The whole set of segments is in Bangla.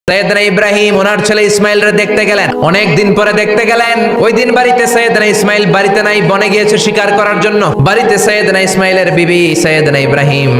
সৈয়দনা ইব্রাহিম ওনার ছেলে ইসমাইলরে দেখতে গেলেন। অনেক দিন পরে দেখতে গেলেন। ওই দিন বাড়িতে সৈয়দনা ইসমাইল বাড়িতে নাই, বনে গিয়েছে শিকার করার জন্য। বাড়িতে সৈয়দনা ইসমাইলের বিবি সৈয়দনা ইব্রাহিম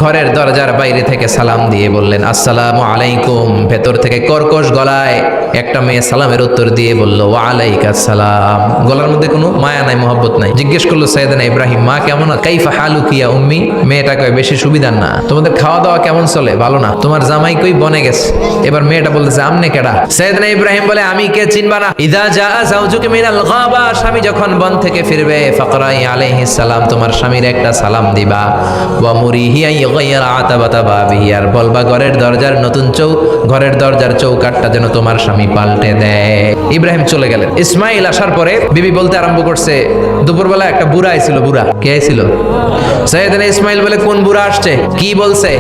ঘরের দরজার বাইরে থেকে সালাম দিয়ে বললেন, আসসালামু আলাইকুম। ভেতর থেকে কর্কশ গলায় একটা মেয়ে সালামের উত্তর দিয়ে বলল, ওয়া আলাইকাস সালাম। গলার মধ্যে কোনো মায়া নাই, মহব্বত নাই। জিজ্ঞেস করলো সৈয়দনা ইব্রাহিম, মা কেমন, কাইফা হালুকি ইয়া উম্মি। মেয়েটা কয়, বেশি সুবিধার না, তোমাদের খাওয়া দাওয়া কেমন চলে, ভালো না, তোমার জামাই কই, বনে গেছে। এবার মেয়েটা বলতেছে, আমনে কেডা? সৈয়দনা ইব্রাহিম বলে, আমি কে, চিনবা না? ইদা জাআ যাওজুকা মিনাল গাবা, স্বামী যখন বন থেকে ফিরবে, ফাকরাই আলাইহিস সালাম, তোমার স্বামীর একটা সালাম দিবা। ওয়া মুরিহি আন ইগাইরা আতাবাতা বাবিহি, আর বলবা ঘরের দরজার নতুন ঘরের দরজার চৌকাটটা যেন তোমার স্বামী পাল্টে দেয়। ইব্রাহিম চলে গেলেন। ইসমাইল আসার পরে বিবি বলতে আরম্ভ করছে, দুপুরবেলা একটা বুড়া আইছিল। বুড়া কে আইছিল? সৈয়দনা ইসমাইল বলে, কোন বুড়া আসছে, কি বলছে?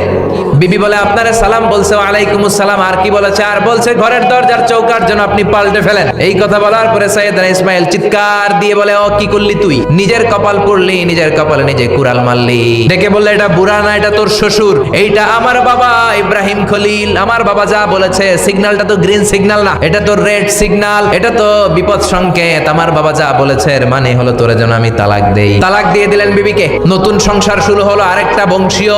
বিবি বলে, আপনারে সালাম বলছে, ওয়া আলাইকুমুস সালাম। আর কি বলেছে? আর বলছে ঘরের দরজার চৌকাট যেন আপনি পাল্টে ফেলেন। এই কথা বলার পরে সৈয়দনা ইসমাইল চিৎকার দিয়ে বলে, ও কি করলি তুই? নিজের কপাল পড়লি, নিজের কপালে নিজে কুড়াল মারলি। ডেকে বললে, এটা বুড়া না, এটা তোর শ্বশুর, এইটা আমার বাবা ইব্রাহিম খলিল। আমার বাবা যা বলেছে, সিগন্যালটা তো গ্রিন সিগন্যাল না, এটা তো রেড সিগন্যাল, এটা তো বিপদ সংকেত। আমার বাবা যা বলেছে এর মানে হলো তোরে যেন আমি তালাক দেই। তালাক দিয়ে দিলেন বিবিকে। নতুন সংসার শুরু হলো। আরেকটা বংশীয়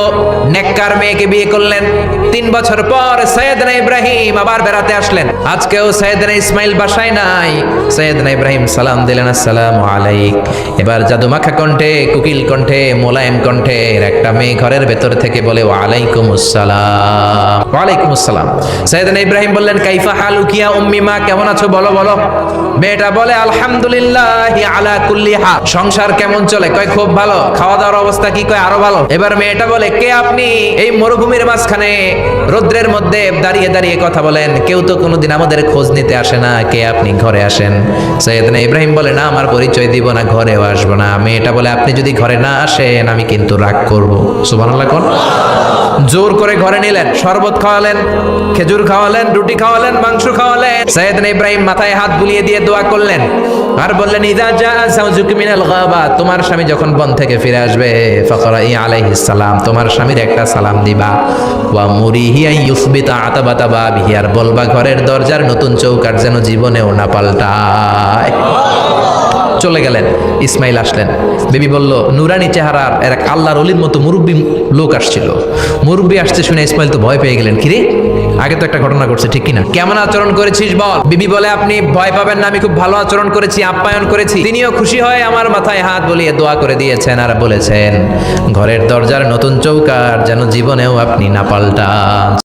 নেককার মেয়েকে বিয়ে করলেন। 3 বছর পর সৈয়দনা ইব্রাহিম আবার বেড়াতে আসলেন। আজকেও সৈয়দনা ইসমাইল বাসায় নাই। সৈয়দনা ইব্রাহিম সালাম দিলেন, আসসালামু আলাইক। এবার জাদুমাখা কণ্ঠে, কুকিল কণ্ঠে, মোলায়েম কণ্ঠে একটা মেয়ে ঘরের ভেতর থেকে বলে, ওয়া আলাইকুমুস সালাম। ওয়া আলাইকুমুস সালাম। সৈয়দনা ইব্রাহিম বললেন, কাইফা হালুকি ইয়া উম্মি, মা কেমন আছো, বলো বলো। মেয়েটা বলে, আলহামদুলিল্লাহি আলা কুল্লি হাল। সংসার কেমন চলে? কয় খুব ভালো। খাওয়া দাওয়ার অবস্থা কি? কয় আরো ভালো। এবার মেয়েটা বলে, কে আপনি? এই মরুভূমির মাঝখানে রৌদ্রের মধ্যে দাঁড়িয়ে দাঁড়িয়ে কথা বলেন, কেউ তো কোনোদিন আমাদের খোঁজ নিতে আসে না, কে আপনি? ঘরে আসেন। সৈয়দনা ইব্রাহিম বলে, না, আমার পরিচয় দিব না, ঘরেও আসবো না। মেয়েটা বলে, আপনি যদি ঘরে না আসেন আমি কিন্তু রাগ করব। সুবহানাল্লাহ কোন। জোর করে ঘরে নিলেন, শরবত খাওয়ালেন, খেজুর খাওয়ালেন, রুটি খাওয়ালেন, মাংস খাওয়ালেন। সৈয়দনা ইব্রাহিম মাথায় হাত বুলিয়ে দিয়ে দোয়া করলেন আর বললেন, ইদা জাআ যাওজুকা মিনাল গাবা, তোমার স্বামী যখন বন থেকে ফিরে আসবে, ফাকরাই আলাইহিস সালাম, তোমার স্বামীর একটা সালাম দিবা। ওয়া মুরিহি আন ইউসবিতা আতাবাতা বাবিহি, আর বলবা ঘরের দরজার নতুন চৌকাট যেন জীবনেও না পাল্টায়। চলে গেলেন। ইসমাইল আসলেন। বিবি বলল, নুরানি চেহারার এক আল্লাহর ওলির মতো মুরব্বী লোক আসছিল। মুরব্বী আসছে শুনে ইসমাইল তো ভয় পেয়ে গেলেন। কিরে, আগে তো একটা ঘটনা ঘটছে, ঠিক কিনা? কেমন আচরণ করেছিস বল। বিবি বলে, আপনি ভয় পাবেন না, আমি খুব ভালো আচরণ করেছি, আপ্যায়ন করেছি। তিনিও খুশি হয়ে আমার মাথায় হাত বুলিয়ে দোয়া করে দিয়েছেন আর বলেছেন, ঘরের দরজার নতুন চৌকাট যেন জীবনেও আপনি না পাল্টান।